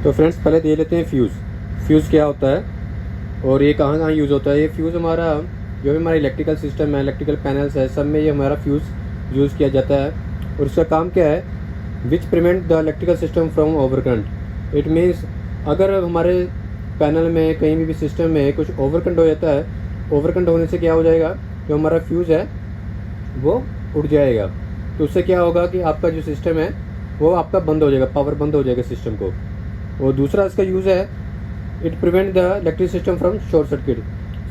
तो फ्रेंड्स पहले देख लेते हैं फ्यूज़। फ्यूज़ क्या होता है और ये कहाँ कहाँ यूज़ होता है। ये फ्यूज़ हमारा जो भी हमारा इलेक्ट्रिकल सिस्टम है, इलेक्ट्रिकल पैनल्स है, सब में ये हमारा फ्यूज़ यूज़ किया जाता है। और इसका काम क्या है, which prevent the electrical system from overcurrent. It means अगर हमारे पैनल में कहीं भी सिस्टम में कुछ ओवरकरंट हो जाता है, ओवरकरंट होने से क्या हो जाएगा, जो हमारा फ्यूज़ है वो उड़ जाएगा। तो उससे क्या होगा कि आपका जो सिस्टम है वो आपका बंद हो जाएगा, पावर बंद हो जाएगा सिस्टम को। और दूसरा इसका यूज़ है, it prevent the electric system from short circuit.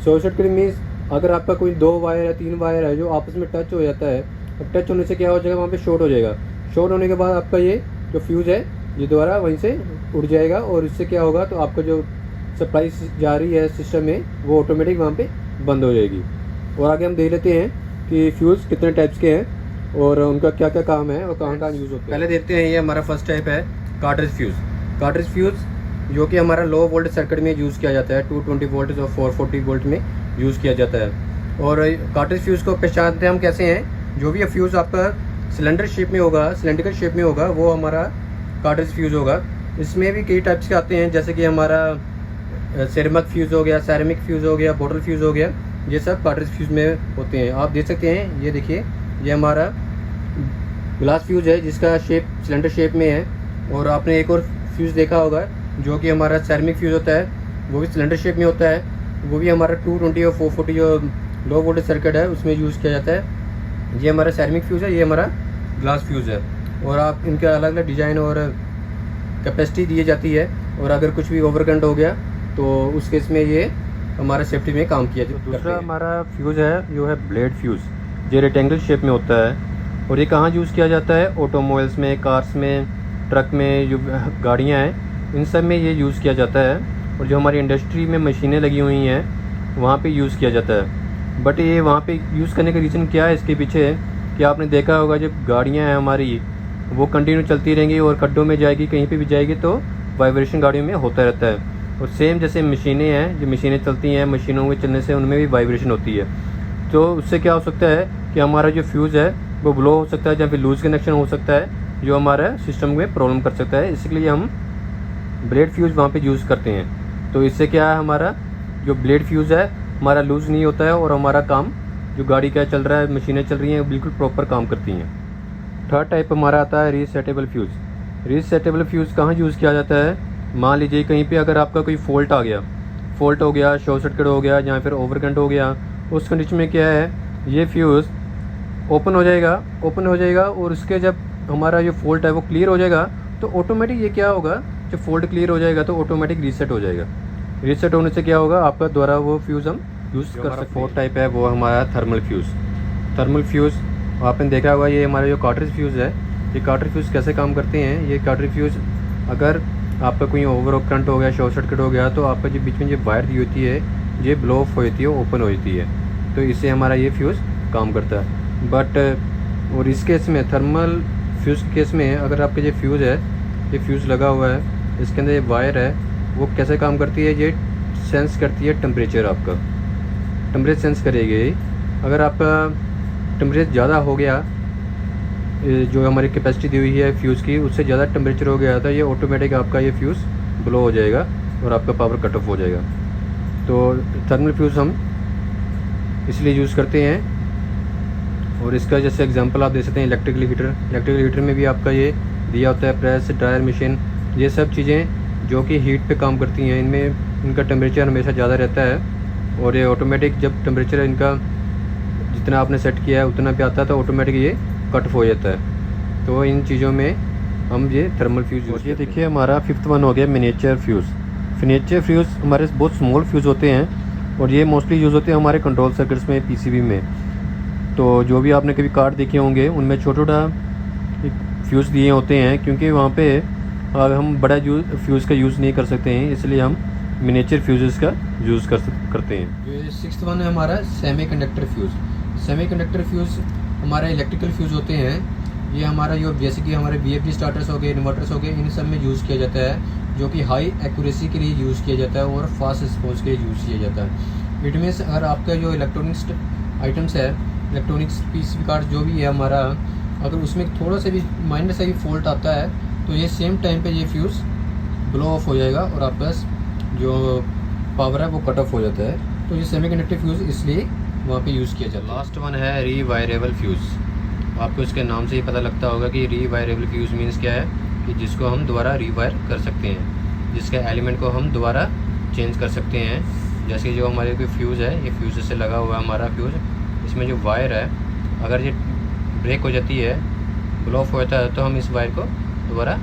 Short circuit means अगर आपका कोई 2 वायर या 3 वायर है जो आपस में टच हो जाता है, अब टच होने से क्या हो जाएगा, वहाँ पे शॉर्ट हो जाएगा। शॉर्ट होने के बाद आपका ये जो फ्यूज़ है ये दोबारा वहीं से उड़ जाएगा और इससे क्या होगा, तो आपका जो सप्लाई जा रही है सिस्टम में वो ऑटोमेटिक वहाँ पे बंद हो जाएगी। और आगे हम देख लेते हैं कि फ्यूज़ कितने टाइप्स के हैं और उनका क्या क्या काम है और कहाँ कहाँ यूज़ होते हैं। पहले देखते हैं, ये हमारा फर्स्ट टाइप है कार्ट्रिज फ्यूज़। कार्ट्रिज फ्यूज़ जो कि हमारा लो वोल्ट सर्किट में यूज़ किया जाता है, 220 वोल्ट और 440 वोल्ट में यूज़ किया जाता है। और कार्ट्रिज फ्यूज़ को पहचानते हम कैसे हैं, जो भी फ्यूज़ आपका सिलेंडर शेप में होगा, सिलेंड्रिकल शेप में होगा, वो हमारा कार्ट्रिज फ्यूज़ होगा। इसमें भी कई टाइप्स के आते हैं, जैसे कि हमारा सेरेमिक फ्यूज़ हो गया, सैरेमिक फ्यूज़ हो गया, बॉटल फ्यूज़ हो गया, ये सब कार्ट्रिज फ्यूज़ में होते हैं। आप देख सकते हैं, ये देखिए ये हमारा ग्लास फ्यूज़ है जिसका शेप सिलेंडर शेप में है। और आपने एक और फ्यूज़ देखा होगा जो कि हमारा सैरेमिक फ्यूज़ होता है, वो भी सिलेंडर शेप में होता है, वो भी हमारा 220 और 440 जो लो वोल्टेज सर्किट है उसमें यूज़ किया जाता है। ये हमारा सैरेमिक फ्यूज़ है, ये हमारा ग्लास फ्यूज़ है। और आप इनका अलग अलग डिज़ाइन और कैपेसिटी दी जाती है, और अगर कुछ भी ओवरकरंट हो गया तो उस केस में ये हमारा सेफ्टी में काम किया जाता है। दूसरा हमारा फ्यूज़ है जो है ब्लेड फ्यूज़, जो रेक्टेंगल शेप में होता है। और ये कहाँ यूज़ किया जाता है, ऑटोमोबाइल्स में, कार्स में, ट्रक में, जो गाड़ियाँ हैं इन सब में ये यूज़ किया जाता है। और जो हमारी इंडस्ट्री में मशीनें लगी हुई हैं वहाँ पे यूज़ किया जाता है। बट ये वहाँ पे यूज़ करने का रीज़न क्या है, इसके पीछे कि आपने देखा होगा जब गाड़ियाँ हैं हमारी वो कंटिन्यू चलती रहेंगी और खड्डों में जाएगी, कहीं पे भी जाएगी, तो वाइब्रेशन गाड़ियों में होता रहता है। और सेम जैसे मशीनें हैं, जो मशीनें चलती हैं, मशीनों के चलने से उनमें भी वाइब्रेशन होती है। तो उससे क्या हो सकता है कि हमारा जो फ्यूज़ है वो ब्लो हो सकता है, या फिर लूज़ कनेक्शन हो सकता है, जो हमारा सिस्टम में प्रॉब्लम कर सकता है। इसलिए हम ब्लेड फ्यूज़ वहाँ पे यूज़ करते हैं। तो इससे क्या है, हमारा जो ब्लेड फ्यूज़ है हमारा लूज़ नहीं होता है और हमारा काम जो गाड़ी का चल रहा है, मशीनें चल रही हैं, बिल्कुल प्रॉपर काम करती हैं। थर्ड टाइप हमारा आता है रीसेटेबल फ्यूज़। रीसेटेबल फ्यूज़ कहाँ यूज़ किया जाता है, मान लीजिए कहीं पे अगर आपका कोई फॉल्ट आ गया, फॉल्ट हो गया, शॉर्ट सर्किट हो गया या फिर ओवरकरंट हो गया, उस कंडीशन में क्या है, ये फ्यूज़ ओपन हो जाएगा और उसके जब हमारा जो फॉल्ट है वो क्लियर हो जाएगा तो ऑटोमेटिक ये क्या होगा, जब फॉल्ट क्लियर हो जाएगा तो ऑटोमेटिक रीसेट हो जाएगा। रीसेट होने से क्या होगा, आपका द्वारा वो फ्यूज़ हम यूज़ कर सकते हैं। फोर्थ टाइप है वो हमारा थर्मल फ्यूज़। थर्मल फ्यूज़ आपने देखा होगा, ये हमारा जो कार्ट्रिज फ्यूज़ है, ये कार्ट्रिज फ्यूज़ कैसे काम करते हैं। ये कार्ट्रिज फ्यूज़ अगर आपका कोई ओवर करंट हो गया, शॉर्ट सर्किट हो गया, तो आपका जो बीच में जो वायर दी होती है ये ब्लो ऑफ हो जाती है, ओपन हो जाती है, तो इससे हमारा ये फ्यूज़ काम करता है। बट और इस केस में, थर्मल फ्यूज़ केस में, अगर आपके ये फ्यूज़ है, ये फ्यूज़ लगा हुआ है, इसके अंदर ये वायर है, वो कैसे काम करती है, ये सेंस करती है टेम्परेचर। आपका टेम्परेचर सेंस करेगी। अगर आपका टेम्परेचर ज़्यादा हो गया, जो हमारी कैपेसिटी दी हुई है फ्यूज़ की, उससे ज़्यादा टेम्परेचर हो गया था, ये ऑटोमेटिक आपका ये फ्यूज़ ब्लो हो जाएगा और आपका पावर कट ऑफ हो जाएगा। तो थर्मल फ्यूज़ हम इसलिए यूज़ करते हैं। और इसका जैसे एग्जांपल आप दे सकते हैं इलेक्ट्रिकल हीटर। इलेक्ट्रिकल हीटर में भी आपका ये दिया होता है, प्रेस, ड्रायर मशीन, ये सब चीज़ें जो कि हीट पे काम करती हैं, इनमें इनका टेम्परेचर हमेशा ज़्यादा रहता है और ये ऑटोमेटिक जब टेम्परेचर इनका जितना आपने सेट किया है उतना पे आता है तो ऑटोमेटिक ये कट ऑफ हो जाता है। तो इन चीज़ों में हम ये थर्मल फ्यूज़ यूज़। ये देखिए हमारा फिफ्थ वन हो गया मिनिएचर फ्यूज़। मिनिएचर फ्यूज़ हमारे बहुत स्मॉल फ्यूज़ होते हैं और ये मोस्टली यूज़ होते हैं हमारे कंट्रोल सर्किट्स में, पीसीबी में। तो जो भी आपने कभी कार्ड देखे होंगे उनमें छोटा छोटा फ्यूज़ दिए होते हैं, क्योंकि वहाँ पे हम बड़ा फ्यूज़ का यूज़ नहीं कर सकते हैं, इसलिए हम मिनिएचर फ्यूज़ेस का यूज़ करते हैं। ये सिक्स्थ वन है हमारा सेमीकंडक्टर फ्यूज़। सेमीकंडक्टर फ्यूज़ हमारे इलेक्ट्रिकल फ्यूज़ होते हैं। ये हमारा जो जैसे कि हमारे VFD स्टार्टर्स हो गए, इन्वर्टर्स हो गए, इन सब में यूज़ किया जाता है, जो कि हाई एक्यूरेसी के लिए यूज़ किया जाता है और फास्ट रिस्पॉन्स के लिए यूज़ किया जाता है। इट मीन्स अगर आपका जो इलेक्ट्रॉनिक्स आइटम्स है, इलेक्ट्रॉनिक्स पीसीबी कार्ड जो भी है हमारा, अगर उसमें थोड़ा सा भी माइनर सा भी फॉल्ट आता है तो ये सेम टाइम पे ये फ्यूज़ ब्लो ऑफ हो जाएगा और आपका जो पावर है वो कट ऑफ हो जाता है। तो ये सेमी कंडक्टिव फ्यूज़ इसलिए वहाँ पे यूज़ किया जाता है। लास्ट वन है रीवायरेबल फ्यूज़। आपको इसके नाम से ही पता लगता होगा कि रीवायरेबल फ्यूज़ मीन्स क्या है, कि जिसको हम दोबारा रीवायर कर सकते हैं, जिसके एलिमेंट को हम दोबारा चेंज कर सकते हैं। जैसे जो हमारे कोई फ्यूज़ है, ये फ्यूज़ से लगा हुआ है हमारा फ्यूज़, इसमें जो वायर है अगर ये ब्रेक हो जाती है, ब्लो ऑफ हो जाता है, तो हम इस वायर को दोबारा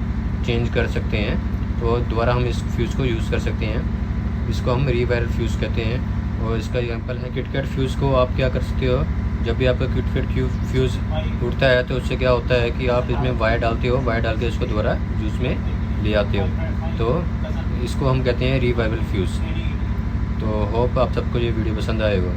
चेंज कर सकते हैं। तो दोबारा हम इस फ्यूज़ को यूज़ कर सकते हैं। इसको हम रीवायर फ्यूज़ कहते हैं। और इसका एग्जांपल है किटकैट फ्यूज़ को आप क्या कर सकते हो, जब भी आपका किटकैट फ्यूज़ टूटता है तो उससे क्या होता है कि आप इसमें वायर डालते हो, वायर डाल के इसको दोबारा यूज़ में ले आते हो। तो इसको हम कहते हैं रीवायरेबल फ्यूज़। तो होप आप सबको ये वीडियो पसंद आएगा।